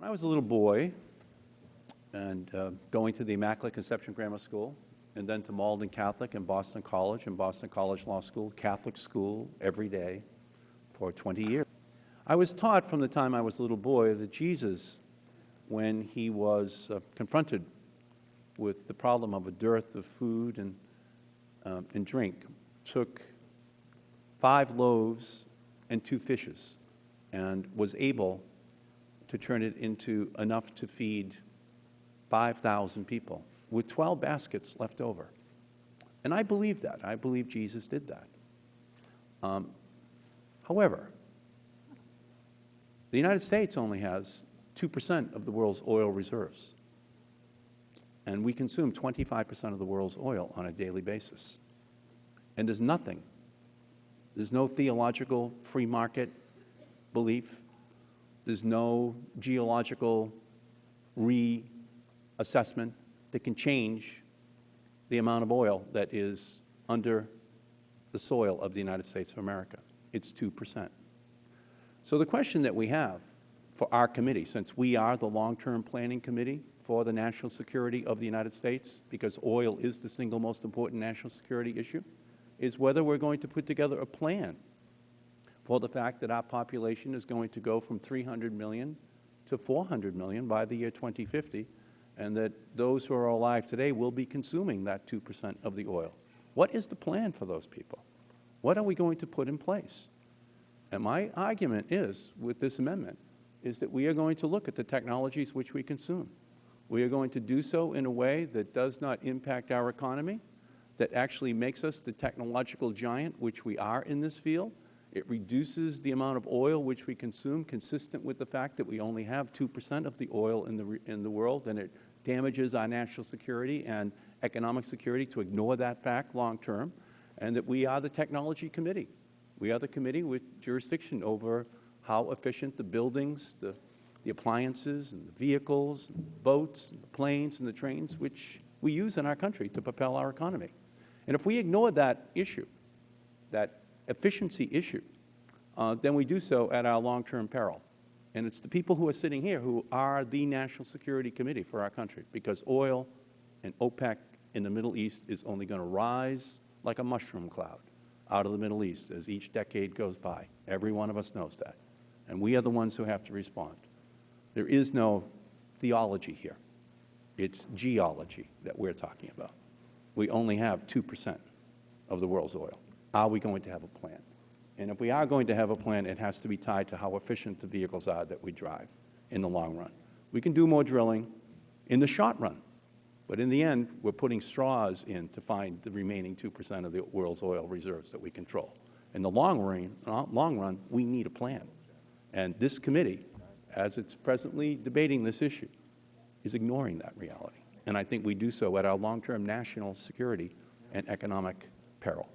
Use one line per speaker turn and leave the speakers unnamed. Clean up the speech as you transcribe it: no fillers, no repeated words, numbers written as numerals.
When I was a little boy and going to the Immaculate Conception Grammar School and then to Malden Catholic and Boston College Law School, Catholic school every day for 20 years, I was taught from the time I was a little boy that Jesus, when he was confronted with the problem of a dearth of food and drink, took 5 loaves and 2 fishes and was able to turn it into enough to feed 5,000 people with 12 baskets left over. And I believe that. I believe Jesus did that. However, the United States only has 2% of the world's oil reserves. And we consume 25% of the world's oil on a daily basis. And there's nothing, there's no theological free market belief, there's no geological reassessment that can change the amount of oil that is under the soil of the United States of America. It's 2%. So the question that we have for our committee, since we are the long-term planning committee for the national security of the United States, because oil is the single most important national security issue, is whether we're going to put together a plan for the fact that our population is going to go from 300 million to 400 million by the year 2050, and that those who are alive today will be consuming that 2% of the oil. What is the plan for those people? What are we going to put in place? And my argument is, with this amendment, is that we are going to look at the technologies which we consume. We are going to do so in a way that does not impact our economy, that actually makes us the technological giant which we are in this field. It reduces the amount of oil which we consume, consistent with the fact that we only have 2% of the oil in the world, and it damages our national security and economic security to ignore that fact long term, and that we are the technology committee. We are the committee with jurisdiction over how efficient the buildings, the appliances, and the vehicles, and the boats, and the planes, and the trains, which we use in our country to propel our economy. And if we ignore that issue, that efficiency issue, then we do so at our long-term peril. And it's the people who are sitting here who are the National Security Committee for our country, because oil and OPEC in the Middle East is only going to rise like a mushroom cloud out of the Middle East as each decade goes by. Every one of us knows that. And we are the ones who have to respond. There is no theology here. It's geology that we're talking about. We only have 2% of the world's oil. Are we going to have a plan? And if we are going to have a plan, it has to be tied to how efficient the vehicles are that we drive in the long run. We can do more drilling in the short run, but in the end, we're putting straws in to find the remaining 2% of the world's oil reserves that we control. In the long run, we need a plan. And this committee, as it's presently debating this issue, is ignoring that reality. And I think we do so at our long-term national security and economic peril.